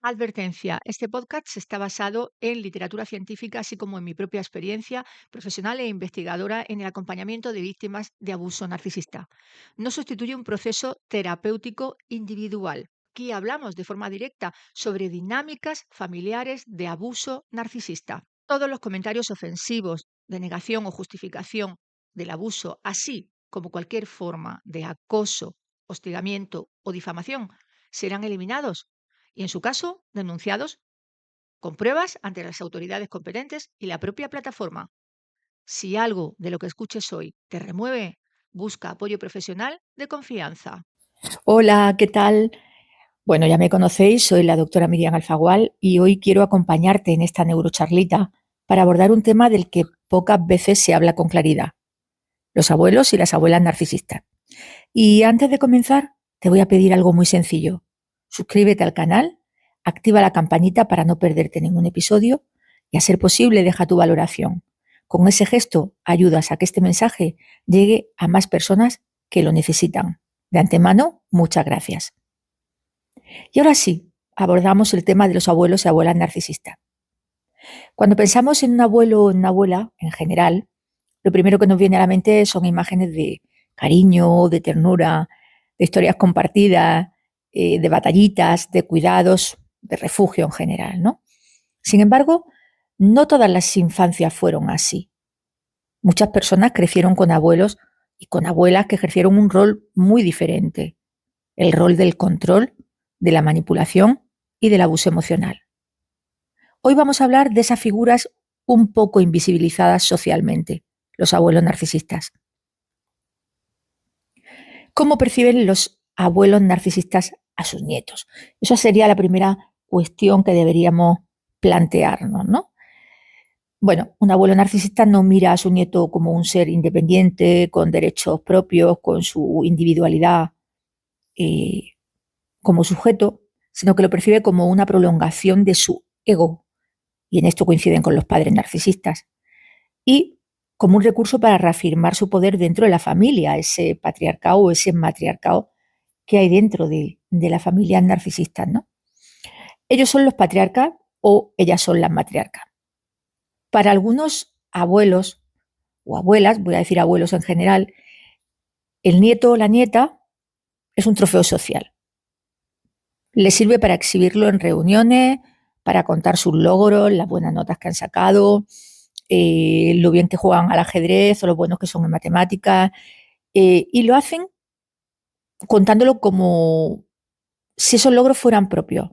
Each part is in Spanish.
Advertencia, este podcast está basado en literatura científica, así como en mi propia experiencia profesional e investigadora en el acompañamiento de víctimas de abuso narcisista. No sustituye un proceso terapéutico individual. Aquí hablamos de forma directa sobre dinámicas familiares de abuso narcisista. Todos los comentarios ofensivos, de negación o justificación del abuso, así como cualquier forma de acoso, hostigamiento o difamación, serán eliminados y, en su caso, denunciados con pruebas ante las autoridades competentes y la propia plataforma. Si algo de lo que escuches hoy te remueve, busca apoyo profesional de confianza. Hola, ¿qué tal? Bueno, ya me conocéis, soy la doctora Miriam Alfagual y hoy quiero acompañarte en esta neurocharlita para abordar un tema del que pocas veces se habla con claridad, los abuelos y las abuelas narcisistas. Y antes de comenzar, te voy a pedir algo muy sencillo. Suscríbete al canal, activa la campanita para no perderte ningún episodio y, a ser posible, deja tu valoración. Con ese gesto ayudas a que este mensaje llegue a más personas que lo necesitan. De antemano, muchas gracias. Y ahora sí, abordamos el tema de los abuelos y abuelas narcisistas. Cuando pensamos en un abuelo o una abuela, en general, lo primero que nos viene a la mente son imágenes de cariño, de ternura, de historias compartidas, de batallitas, de cuidados, de refugio en general, ¿no? Sin embargo, no todas las infancias fueron así. Muchas personas crecieron con abuelos y con abuelas que ejercieron un rol muy diferente, el rol del control, de la manipulación y del abuso emocional. Hoy vamos a hablar de esas figuras un poco invisibilizadas socialmente, los abuelos narcisistas. ¿Cómo perciben los abuelos narcisistas a sus nietos? Esa sería la primera cuestión que deberíamos plantearnos, ¿no? Bueno, un abuelo narcisista no mira a su nieto como un ser independiente, con derechos propios, con su individualidad eh, como sujeto, sino que lo percibe como una prolongación de su ego, y en esto coinciden con los padres narcisistas, y como un recurso para reafirmar su poder dentro de la familia, ese patriarcado o ese matriarcado que hay dentro de la familia narcisista, ¿no? Ellos son los patriarcas o ellas son las matriarcas. Para algunos abuelos o abuelas, voy a decir abuelos en general, el nieto o la nieta es un trofeo social. Le sirve para exhibirlo en reuniones, para contar sus logros, las buenas notas que han sacado, lo bien que juegan al ajedrez o lo buenos que son en matemáticas, y lo hacen contándolo como si esos logros fueran propios.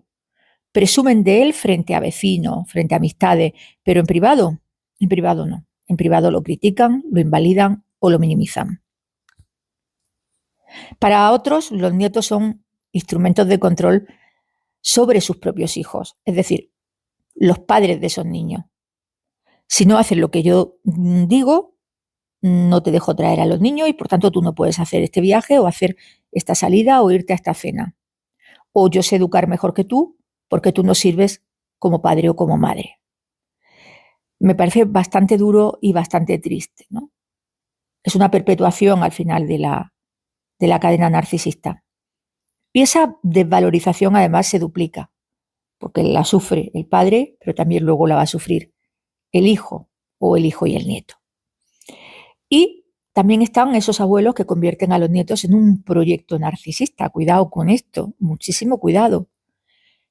Presumen de él frente a vecinos, frente a amistades, pero en privado no. En privado lo critican, lo invalidan o lo minimizan. Para otros, los nietos son instrumentos de control sobre sus propios hijos, es decir, los padres de esos niños. Si no haces lo que yo digo, no te dejo traer a los niños y por tanto tú no puedes hacer este viaje o hacer esta salida o irte a esta cena. O yo sé educar mejor que tú porque tú no sirves como padre o como madre. Me parece bastante duro y bastante triste, ¿no? Es una perpetuación al final de la cadena narcisista. Y esa desvalorización además se duplica, porque la sufre el padre, pero también luego la va a sufrir el hijo o el hijo y el nieto. Y también están esos abuelos que convierten a los nietos en un proyecto narcisista. Cuidado con esto, muchísimo cuidado.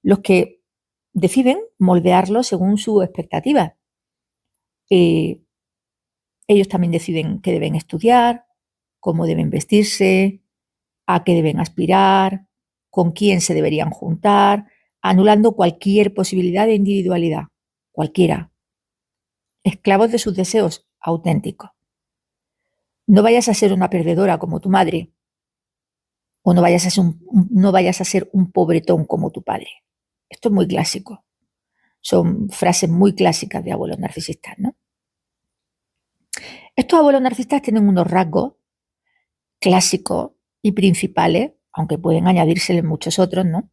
Los que deciden moldearlo según su expectativa. Ellos también deciden qué deben estudiar, cómo deben vestirse, a qué deben aspirar, con quién se deberían juntar, anulando cualquier posibilidad de individualidad, cualquiera. Esclavos de sus deseos auténticos. No vayas a ser una perdedora como tu madre, o no vayas a ser un pobretón como tu padre. Esto es muy clásico. Son frases muy clásicas de abuelos narcisistas, ¿no? Estos abuelos narcisistas tienen unos rasgos clásicos y principales, aunque pueden añadírseles muchos otros, ¿no?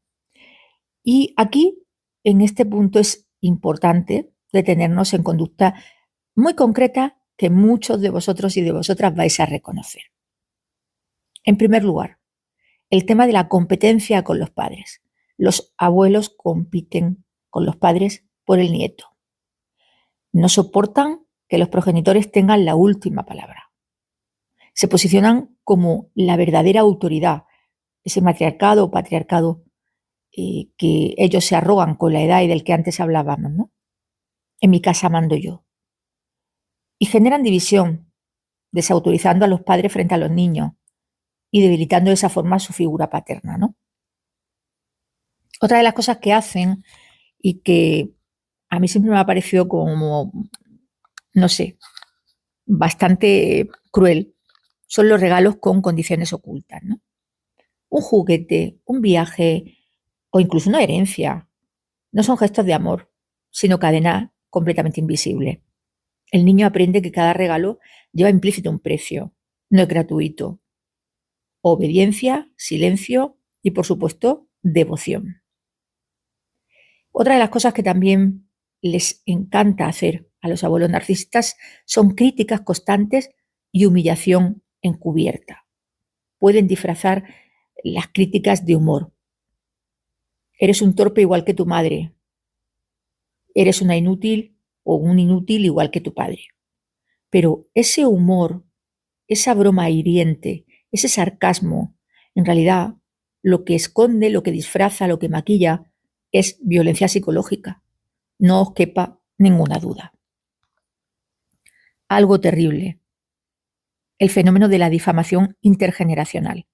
Y aquí, en este punto, es importante detenernos en conducta muy concreta que muchos de vosotros y de vosotras vais a reconocer. En primer lugar, el tema de la competencia con los padres. los abuelos compiten con los padres por el nieto. No soportan que los progenitores tengan la última palabra. Se posicionan como la verdadera autoridad, ese matriarcado o patriarcado que ellos se arrogan con la edad y del que antes hablábamos, ¿no? En mi casa mando yo. Y generan división, desautorizando a los padres frente a los niños y debilitando de esa forma su figura paterna, ¿no? Otra de las cosas que hacen y que a mí siempre me ha parecido como, no sé, bastante cruel, son los regalos con condiciones ocultas, ¿no? Un juguete, un viaje o incluso una herencia no son gestos de amor, sino cadenas completamente invisibles. El niño aprende que cada regalo lleva implícito un precio, no es gratuito. Obediencia, silencio y, por supuesto, devoción. Otra de las cosas que también les encanta hacer a los abuelos narcisistas son críticas constantes y humillación encubierta. Pueden disfrazar las críticas de humor. Eres un torpe igual que tu madre. Eres una inútil o un inútil igual que tu padre. Pero ese humor, esa broma hiriente, ese sarcasmo, en realidad lo que esconde, lo que disfraza, lo que maquilla es violencia psicológica. No os quepa ninguna duda. Algo terrible. El fenómeno de la difamación intergeneracional.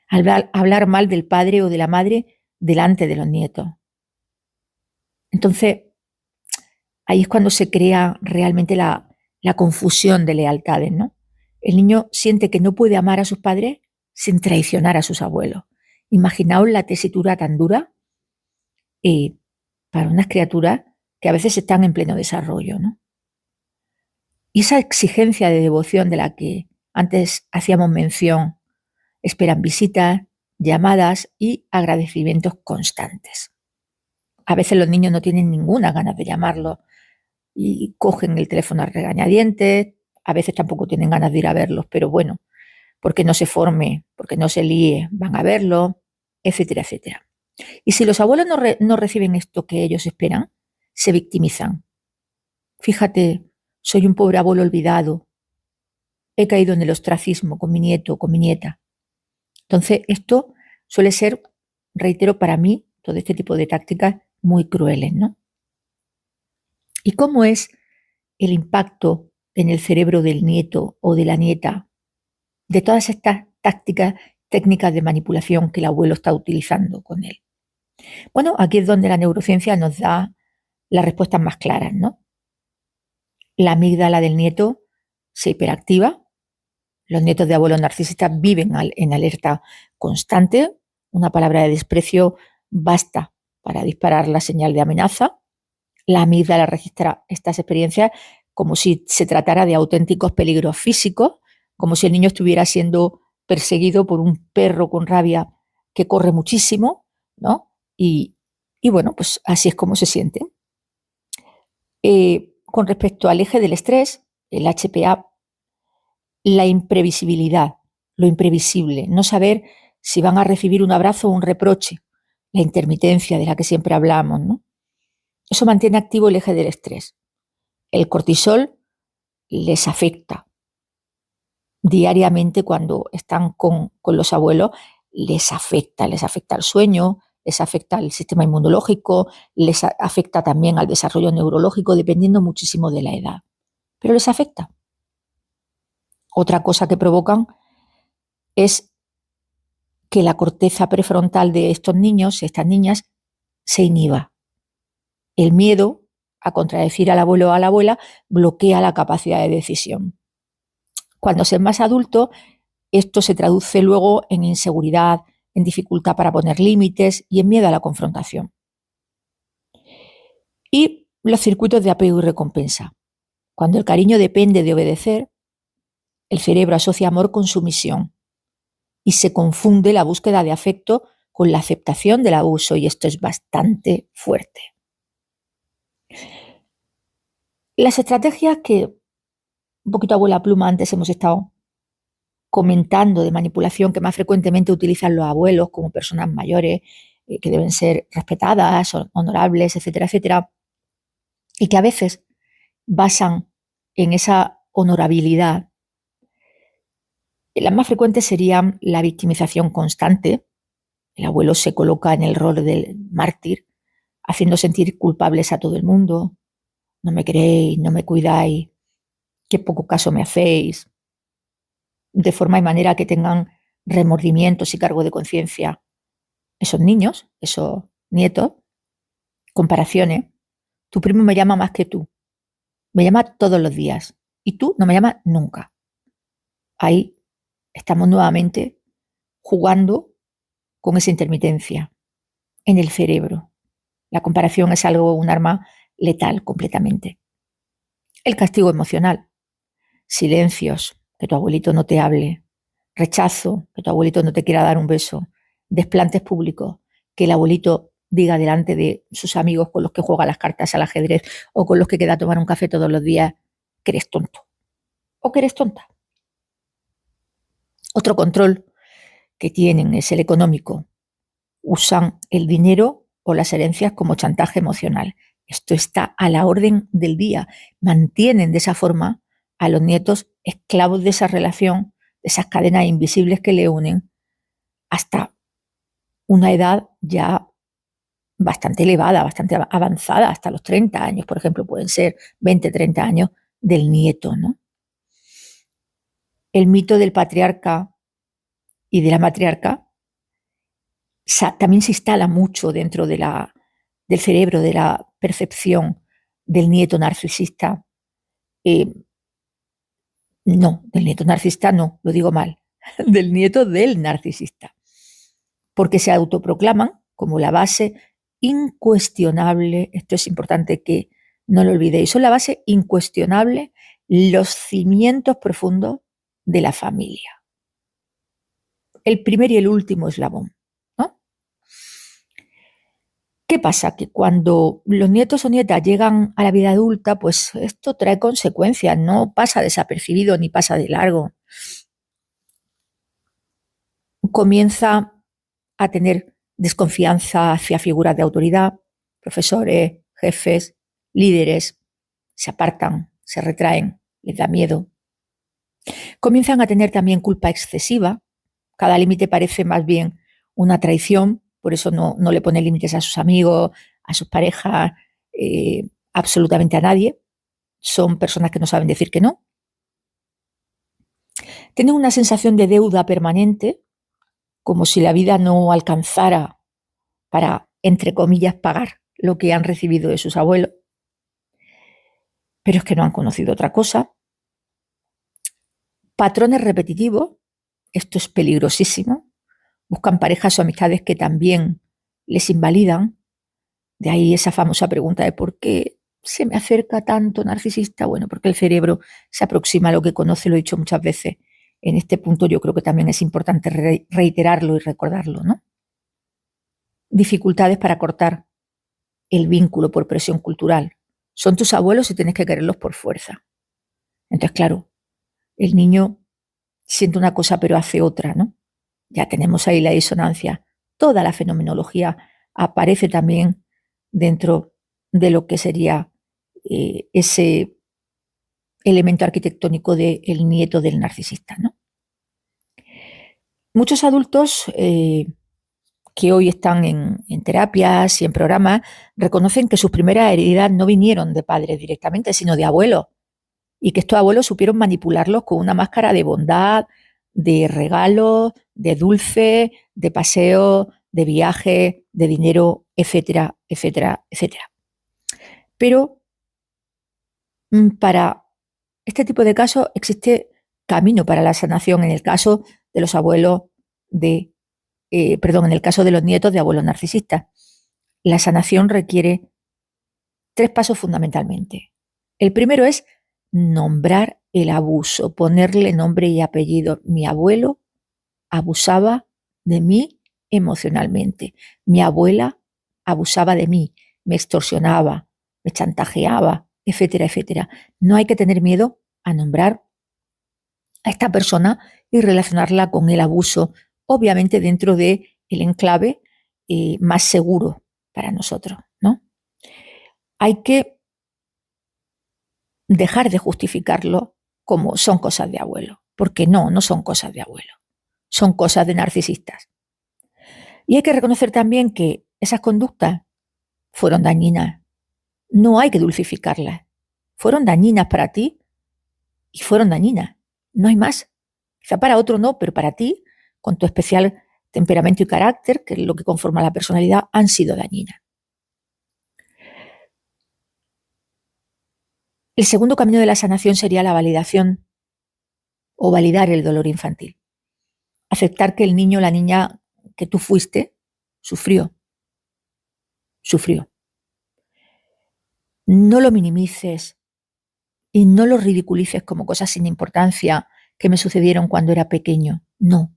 Hablar mal del padre o de la madre delante de los nietos. Entonces, ahí es cuando se crea realmente la confusión de lealtades, ¿no? El niño siente que no puede amar a sus padres sin traicionar a sus abuelos. Imaginaos la tesitura tan dura para unas criaturas que a veces están en pleno desarrollo, ¿no? Y esa exigencia de devoción de la que antes hacíamos mención, esperan visitas, llamadas y agradecimientos constantes. A veces los niños no tienen ninguna ganas de llamarlo y cogen el teléfono a regañadientes, a veces tampoco tienen ganas de ir a verlos, pero bueno, porque no se forme, porque no se líe, van a verlo, etcétera, etcétera. Y si los abuelos no reciben esto que ellos esperan, se victimizan. Fíjate, soy un pobre abuelo olvidado, he caído en el ostracismo con mi nieto o con mi nieta. Entonces, esto suele ser, reitero, para mí, todo este tipo de tácticas muy crueles, ¿no? ¿Y cómo es el impacto en el cerebro del nieto o de la nieta de todas estas tácticas, técnicas de manipulación que el abuelo está utilizando con él? Bueno, aquí es donde la neurociencia nos da las respuestas más claras, ¿no? La amígdala del nieto se hiperactiva. Los nietos de abuelos narcisistas viven en alerta constante. Una palabra de desprecio basta para disparar la señal de amenaza. La amígdala registra estas experiencias como si se tratara de auténticos peligros físicos, como si el niño estuviera siendo perseguido por un perro con rabia que corre muchísimo, ¿no? Y bueno, pues así es como se siente. Con respecto al eje del estrés, el HPA, la imprevisibilidad, lo imprevisible, no saber si van a recibir un abrazo o un reproche, la intermitencia de la que siempre hablamos, ¿no? Eso mantiene activo el eje del estrés. El cortisol les afecta diariamente cuando están con los abuelos, les afecta el sueño, les afecta el sistema inmunológico, les afecta también al desarrollo neurológico, dependiendo muchísimo de la edad. Pero les afecta. Otra cosa que provocan es que la corteza prefrontal de estos niños, estas niñas, se inhiba. El miedo a contradecir al abuelo o a la abuela bloquea la capacidad de decisión. Cuando se es más adulto, esto se traduce luego en inseguridad, en dificultad para poner límites y en miedo a la confrontación. Y los circuitos de apego y recompensa. Cuando el cariño depende de obedecer, el cerebro asocia amor con sumisión y se confunde la búsqueda de afecto con la aceptación del abuso, y esto es bastante fuerte. Las estrategias que un poquito abuela pluma antes hemos estado comentando de manipulación que más frecuentemente utilizan los abuelos como personas mayores que deben ser respetadas, honorables, etcétera, etcétera, y que a veces basan en esa honorabilidad. Las más frecuentes serían la victimización constante. El abuelo se coloca en el rol del mártir, haciendo sentir culpables a todo el mundo. No me queréis, no me cuidáis, qué poco caso me hacéis. De forma y manera que tengan remordimientos y cargo de conciencia esos niños, esos nietos, comparaciones. Tu primo me llama más que tú. Me llama todos los días. Y tú no me llamas nunca. Ahí estamos nuevamente jugando con esa intermitencia en el cerebro. La comparación es un arma letal completamente. El castigo emocional. Silencios, que tu abuelito no te hable. Rechazo, que tu abuelito no te quiera dar un beso. Desplantes públicos, que el abuelito diga delante de sus amigos con los que juega las cartas al ajedrez o con los que queda a tomar un café todos los días que eres tonto o que eres tonta. Otro control que tienen es el económico. Usan el dinero o las herencias como chantaje emocional. Esto está a la orden del día. Mantienen de esa forma a los nietos esclavos de esa relación, de esas cadenas invisibles que le unen, hasta una edad ya bastante elevada, bastante avanzada, hasta los 30 años, por ejemplo, pueden ser 20, 30 años del nieto, ¿no? El mito del patriarca y de la matriarca también se instala mucho dentro del cerebro, de la percepción del nieto narcisista. No, del nieto narcisista no, lo digo mal, del nieto del narcisista, porque se autoproclaman como la base incuestionable, esto es importante que no lo olvidéis, son la base incuestionable, los cimientos profundos de la familia. El primer y el último eslabón, ¿no? ¿Qué pasa? Que cuando los nietos o nietas llegan a la vida adulta, pues esto trae consecuencias, no pasa desapercibido ni pasa de largo. Comienza a tener desconfianza hacia figuras de autoridad, profesores, jefes, líderes, se apartan, se retraen, les da miedo. Comienzan a tener también culpa excesiva, cada límite parece más bien una traición, por eso no le pone límites a sus amigos, a sus parejas, absolutamente a nadie. Son personas que no saben decir que no. Tienen una sensación de deuda permanente, como si la vida no alcanzara para, entre comillas, pagar lo que han recibido de sus abuelos. Pero es que no han conocido otra cosa. Patrones repetitivos, esto es peligrosísimo. Buscan parejas o amistades que también les invalidan. De ahí esa famosa pregunta de ¿por qué se me acerca tanto narcisista? Bueno, porque el cerebro se aproxima a lo que conoce, lo he dicho muchas veces. En este punto yo creo que también es importante reiterarlo y recordarlo, ¿no? Dificultades para cortar el vínculo por presión cultural. Son tus abuelos y tienes que quererlos por fuerza. Entonces, claro, el niño siente una cosa pero hace otra, ¿no? Ya tenemos ahí la disonancia. Toda la fenomenología aparece también dentro de lo que sería ese elemento arquitectónico del nieto del narcisista, ¿no? Muchos adultos que hoy están en terapias y en programas reconocen que sus primeras heridas no vinieron de padres directamente, sino de abuelos, y que estos abuelos supieron manipularlos con una máscara de bondad, de regalos, de dulce, de paseo, de viaje, de dinero, etcétera, etcétera, etcétera. Pero para este tipo de casos existe camino para la sanación en el caso de los abuelos en el caso de los nietos de abuelos narcisistas. La sanación requiere 3 pasos fundamentalmente. El primero es nombrar el abuso, ponerle nombre y apellido. Mi abuelo abusaba de mí emocionalmente. Mi abuela abusaba de mí, me extorsionaba, me chantajeaba, etcétera, etcétera. No hay que tener miedo a nombrar a esta persona y relacionarla con el abuso, obviamente dentro del enclave más seguro para nosotros, ¿no? Hay que dejar de justificarlo como son cosas de abuelo, porque no son cosas de abuelo, son cosas de narcisistas. Y hay que reconocer también que esas conductas fueron dañinas. No hay que dulcificarlas. Fueron dañinas para ti y fueron dañinas. No hay más. Quizá para otro no, pero para ti, con tu especial temperamento y carácter, que es lo que conforma la personalidad, han sido dañinas. El segundo camino de la sanación sería la validación o validar el dolor infantil. Aceptar que el niño o la niña que tú fuiste sufrió. No lo minimices y no lo ridiculices como cosas sin importancia que me sucedieron cuando era pequeño. No.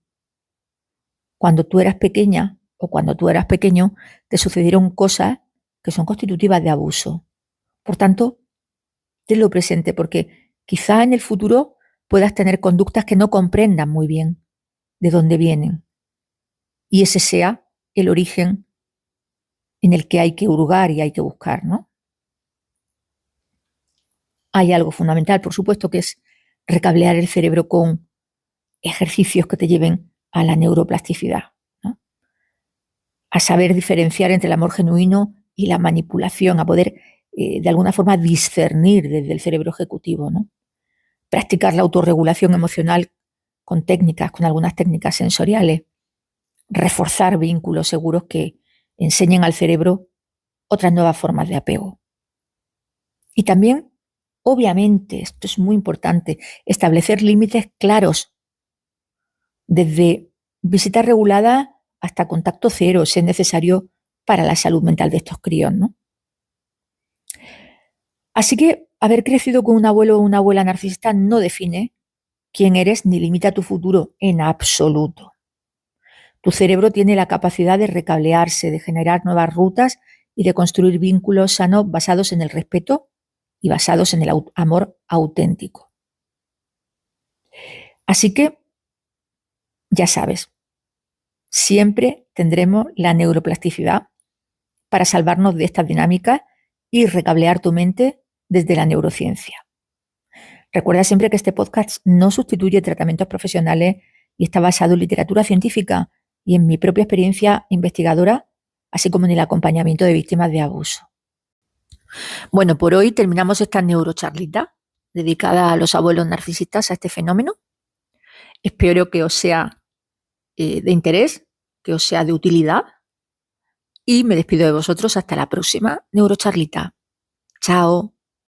Cuando tú eras pequeña o cuando tú eras pequeño, te sucedieron cosas que son constitutivas de abuso. Por tanto, tenlo presente porque quizá en el futuro puedas tener conductas que no comprendan muy bien de dónde vienen. Y ese sea el origen en el que hay que hurgar y hay que buscar, ¿no? Hay algo fundamental, por supuesto, que es recablear el cerebro con ejercicios que te lleven a la neuroplasticidad, ¿no? A saber diferenciar entre el amor genuino y la manipulación, a poder de alguna forma discernir desde el cerebro ejecutivo, ¿no? Practicar la autorregulación emocional con algunas técnicas sensoriales, reforzar vínculos seguros que enseñen al cerebro otras nuevas formas de apego. Y también, obviamente, esto es muy importante, establecer límites claros, desde visita regulada hasta contacto cero, si es necesario para la salud mental de estos críos, ¿no? Así que haber crecido con un abuelo o una abuela narcisista no define quién eres ni limita tu futuro en absoluto. Tu cerebro tiene la capacidad de recablearse, de generar nuevas rutas y de construir vínculos sanos basados en el respeto y basados en el amor auténtico. Así que, ya sabes, siempre tendremos la neuroplasticidad para salvarnos de estas dinámicas y recablear tu mente desde la neurociencia. Recuerda siempre que este podcast no sustituye tratamientos profesionales y está basado en literatura científica y en mi propia experiencia investigadora, así como en el acompañamiento de víctimas de abuso. Bueno, por hoy terminamos esta neurocharlita dedicada a los abuelos narcisistas, a este fenómeno. Espero que os sea de interés, que os sea de utilidad y me despido de vosotros hasta la próxima neurocharlita. Chao.